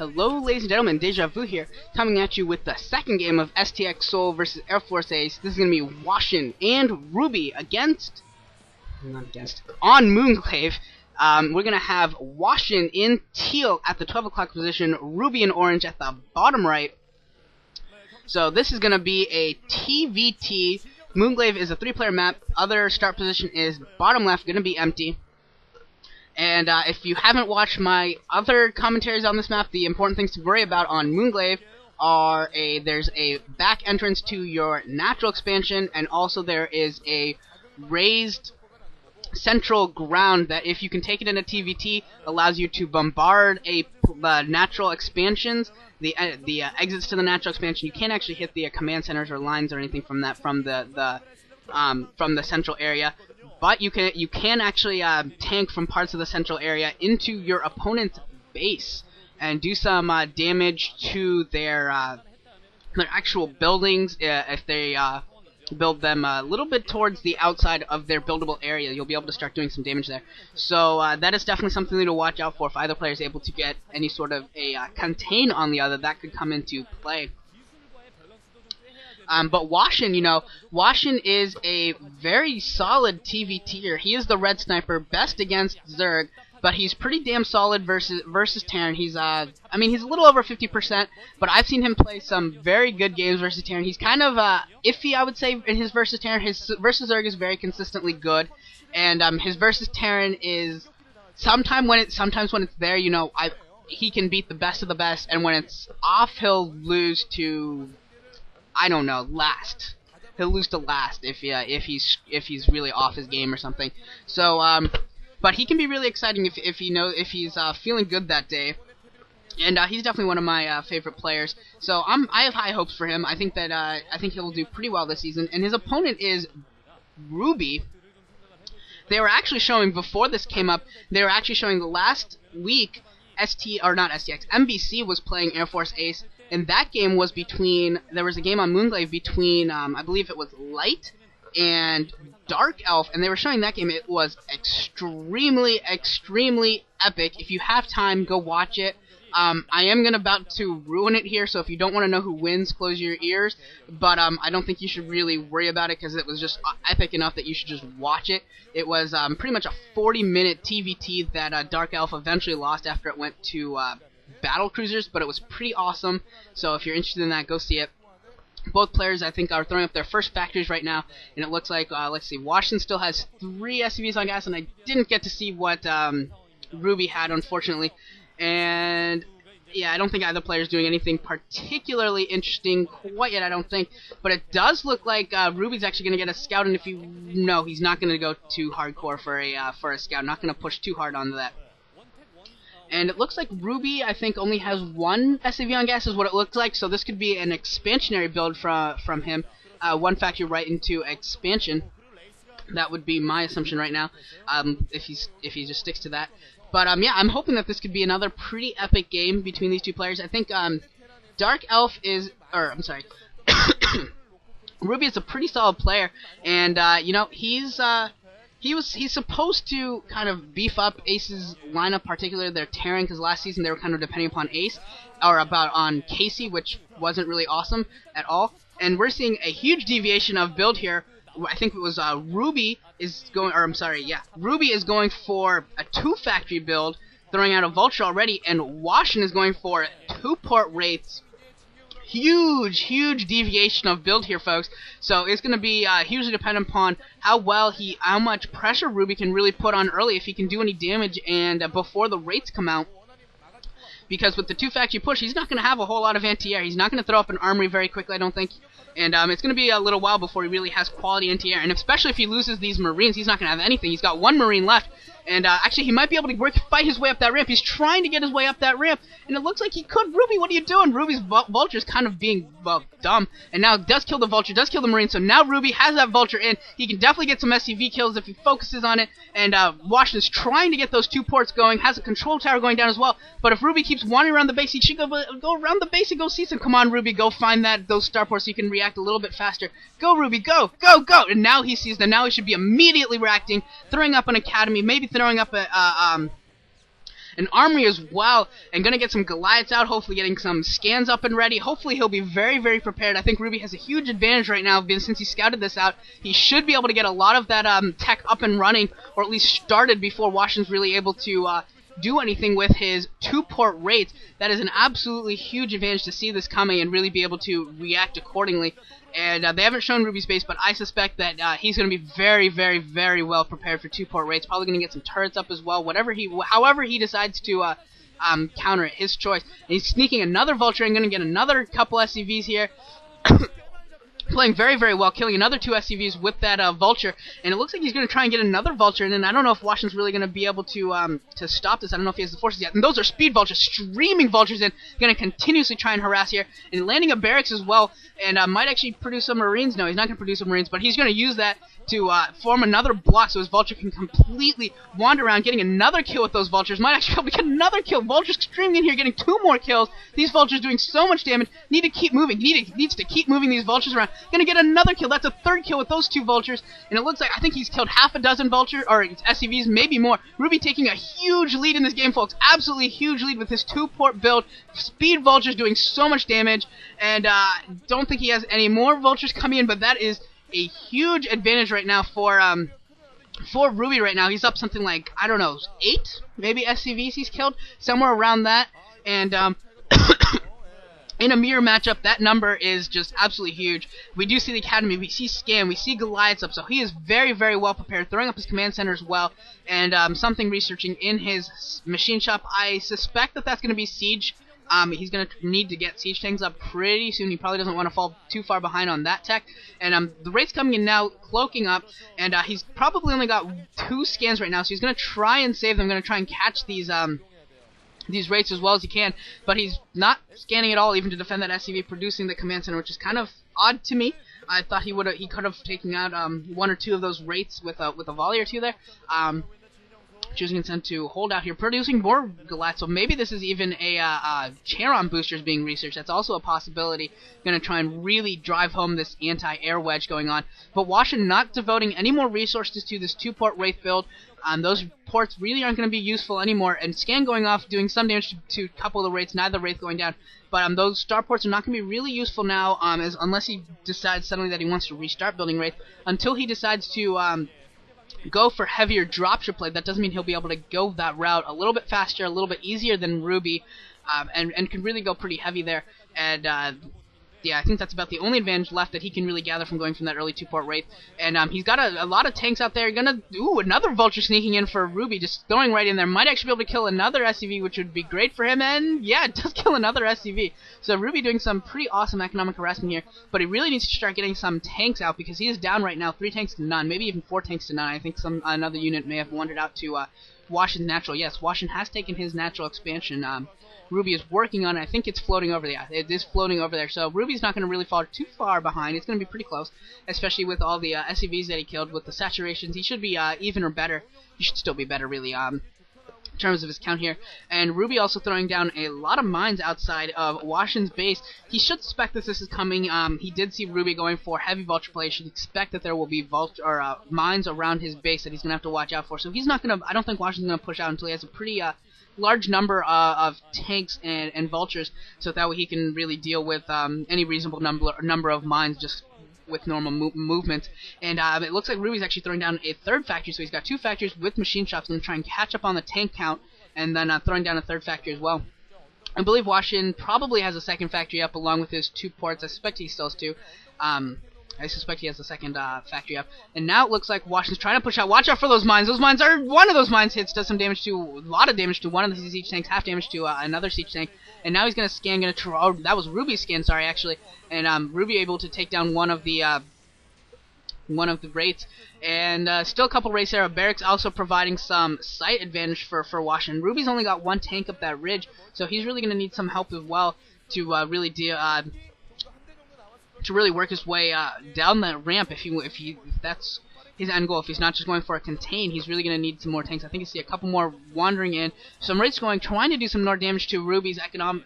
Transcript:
Hello, ladies and gentlemen, Deja Vu here, coming at you with the second game of STX Seoul versus Air Force Ace. This is going to be Hwasin and Ruby on Moonglaive. We're going to have Hwasin in teal at the 12 o'clock position, Ruby in orange at the bottom right. So this is going to be a TVT. Moonglaive is a 3-player map. Other start position is bottom left, going to be empty. And if you haven't watched my other commentaries on this map, the important things to worry about on Moonglaive are there's a back entrance to your natural expansion, and also there is a raised central ground that, if you can take it in a TVT, allows you to bombard the natural expansions, the exits to the natural expansion. You can't actually hit the command centers or lines or anything from the central area. But you can actually tank from parts of the central area into your opponent's base and do some damage to their actual buildings if they build them a little bit towards the outside of their buildable area. You'll be able to start doing some damage there. So that is definitely something to watch out for. If either player is able to get any sort of a contain on the other, that could come into play. But Hwasin, Hwasin is a very solid TVTer. He is the red sniper, best against Zerg, but he's pretty damn solid versus Terran. He's he's a little over 50%, but I've seen him play some very good games versus Terran. He's kind of iffy, I would say, in his versus Terran. His versus Zerg is very consistently good, and his versus Terran is sometimes when it's there, he can beat the best of the best, and when it's off, he'll lose to, I don't know, last. He'll lose to last if he's really off his game or something. So but he can be really exciting if he's feeling good that day. And he's definitely one of my favorite players. So I have high hopes for him. I think he'll do pretty well this season. And his opponent is Ruby. They were actually showing, before this came up, they were actually showing the last week MBC was playing Air Force Ace. And that game was there was a game on Moonglaive between, I believe it was Light and Dark Elf, and they were showing that game. It was extremely, extremely epic. If you have time, go watch it. I am about to ruin it here, so if you don't want to know who wins, close your ears. But I don't think you should really worry about it, because it was just epic enough that you should just watch it. It was pretty much a 40-minute TVT that Dark Elf eventually lost after it went to battle cruisers, but it was pretty awesome. So if you're interested in that, go see it. Both players, I think, are throwing up their first factories right now, and it looks like, let's see, Hwasin still has 3 SCVs on gas, and I didn't get to see what Ruby had, unfortunately. And yeah, I don't think either player is doing anything particularly interesting quite yet, I don't think. But it does look like Ruby's actually going to get a scout, and he's not going to go too hardcore for a scout. Not going to push too hard onto that. And it looks like Ruby, I think, only has 1 SCV on gas is what it looks like, so this could be an expansionary build from him. 1 factory right into expansion. That would be my assumption right now, if he just sticks to that. But yeah, I'm hoping that this could be another pretty epic game between these two players. I think Dark Elf Ruby is a pretty solid player, and he's supposed to kind of beef up Ace's lineup, particularly their Terran, because last season they were kind of depending upon Ace, or on Casey, which wasn't really awesome at all. And we're seeing a huge deviation of build here. I think it was Ruby is going for a 2-factory build, throwing out a Vulture already, and Hwasin is going for 2-port Wraiths. Huge deviation of build here, folks. So it's going to be hugely dependent upon how much pressure Ruby can really put on early, if he can do any damage and before the Wraiths come out. Because with the 2-factory push, he's not going to have a whole lot of anti-air. He's not going to throw up an armory very quickly, I don't think. And it's going to be a little while before he really has quality anti-air. And especially if he loses these Marines, he's not going to have anything. He's got 1 Marine left. And actually, he might be able to fight his way up that ramp. He's trying to get his way up that ramp, and it looks like he could. Ruby, what are you doing? Ruby's Vulture's kind of being, dumb. And now does kill the Vulture, does kill the Marine. So now Ruby has that Vulture in. He can definitely get some SCV kills if he focuses on it. And Hwasin is trying to get those 2 ports going, has a control tower going down as well. But if Ruby keeps wandering around the base, he should go around the base and go see some. Come on, Ruby, go find those starports so you can react a little bit faster. Go, Ruby, go! And now he sees that. Now he should be immediately reacting, throwing up an academy, maybe throwing up an armory as well, and gonna get some Goliaths out, hopefully getting some scans up and ready. Hopefully he'll be very, very prepared. I think Ruby has a huge advantage right now, since he scouted this out. He should be able to get a lot of that tech up and running, or at least started before Hwasin's really able to do anything with his 2-port rates. That is an absolutely huge advantage to see this coming and really be able to react accordingly. And they haven't shown Ruby's base, but I suspect that he's going to be very, very, very well prepared for 2-port rates. Probably going to get some turrets up as well. However he decides to counter it, his choice. And he's sneaking another vulture and going to get another couple SCVs here. Playing very, very well, killing another 2 SCVs with that vulture, and it looks like he's going to try and get another vulture, and then I don't know if Hwasin's really going to be able to stop this. I don't know if he has the forces yet, and those are speed vultures, streaming vultures in, going to continuously try and harass here, and landing a barracks as well, and might actually produce some marines. No, he's not going to produce some marines, but he's going to use that to form another block so his vulture can completely wander around, getting another kill with those vultures. Might actually be able to get another kill. Vultures streaming in here, getting 2 more kills. These vultures doing so much damage. Need to keep moving. Needs to keep moving these vultures around. Gonna get another kill. That's a 3rd kill with those 2 vultures. And it looks like, I think he's killed half a dozen vultures, or SCVs, maybe more. Ruby taking a huge lead in this game, folks. Absolutely huge lead with his 2-port build. Speed vultures doing so much damage. And don't think he has any more vultures coming in, but that is a huge advantage right now for Ruby right now. He's up something like, I don't know, 8 maybe SCVs he's killed, somewhere around that, and in a mirror matchup, that number is just absolutely huge. We do see the Academy, we see Scan, we see Goliaths up, so he is very, very well prepared, throwing up his command center as well, and something researching in his machine shop. I suspect that that's going to be Siege. He's going to need to get siege tanks up pretty soon. He probably doesn't want to fall too far behind on that tech. And the rate's coming in now, cloaking up, and he's probably only got 2 scans right now, so he's going to try and save them. Going to try and catch these rates as well as he can, but he's not scanning at all, even to defend that SCV, producing the command center, which is kind of odd to me. I thought he could have taken out 1 or 2 of those rates with a volley or 2 there. Choosing instead to hold out here, producing more Goliath. So maybe this is even a Terran boosters being researched. That's also a possibility. Going to try and really drive home this anti-air wedge going on. But Hwasin not devoting any more resources to this 2-port Wraith build. Those ports really aren't going to be useful anymore. And Scan going off, doing some damage to a couple of the Wraiths, neither Wraith going down. But those star ports are not going to be really useful now, unless he decides suddenly that he wants to restart building Wraith. Until he decides to go for heavier dropship play. That doesn't mean he'll be able to go that route a little bit faster, a little bit easier than Ruby, and can really go pretty heavy there. And yeah, I think that's about the only advantage left that he can really gather from going from that early 2-port Wraith. And he's got a lot of tanks out there. Another Vulture sneaking in for Ruby, just throwing right in there. Might actually be able to kill another SCV, which would be great for him. And yeah, it does kill another SCV. So Ruby doing some pretty awesome economic harassment here. But he really needs to start getting some tanks out, because he is down right now 3 tanks to none, maybe even 4 tanks to none. I think another unit may have wandered out to Hwasin's natural. Yes, Hwasin has taken his natural expansion. Ruby is working on it. I think it's floating over there. Yeah, it is floating over there. So Ruby's not going to really fall too far behind. It's going to be pretty close, especially with all the SCVs that he killed. With the saturations, he should be even or better. He should still be better, really, in terms of his count here. And Ruby also throwing down a lot of mines outside of Hwasin's base. He should suspect that this is coming. He did see Ruby going for heavy vulture play. He should expect that there will be mines around his base that he's going to have to watch out for. So he's not going to. I don't think Hwasin's going to push out until he has a pretty large number of tanks and vultures, so that way he can really deal with any reasonable number of mines just with normal movement. And it looks like Ruby's actually throwing down a 3rd factory, so he's got 2 factories with machine shops, going to try and catch up on the tank count, and then throwing down a 3rd factory as well. I believe Hwasin probably has a 2nd factory up along with his 2 ports. I suspect he still has 2. I suspect he has the 2nd factory up. And now it looks like Hwasin's trying to push out. Watch out for those mines. Those mines are... One of those mines hits, does some damage to... A lot of damage to one of the siege tanks. Half damage to another siege tank. And now he's going to scan... Oh, that was Ruby's scan, sorry, actually. And Ruby able to take down one of the Wraiths. And still a couple Wraiths there. Barracks also providing some sight advantage for Hwasin. Ruby's only got 1 tank up that ridge, so he's really going to need some help as well to really deal... to really work his way down that ramp if that's his end goal. If he's not just going for a contain, he's really going to need some more tanks. I think you see a couple more wandering in. Some Wraiths trying to do some more damage to Ruby's economic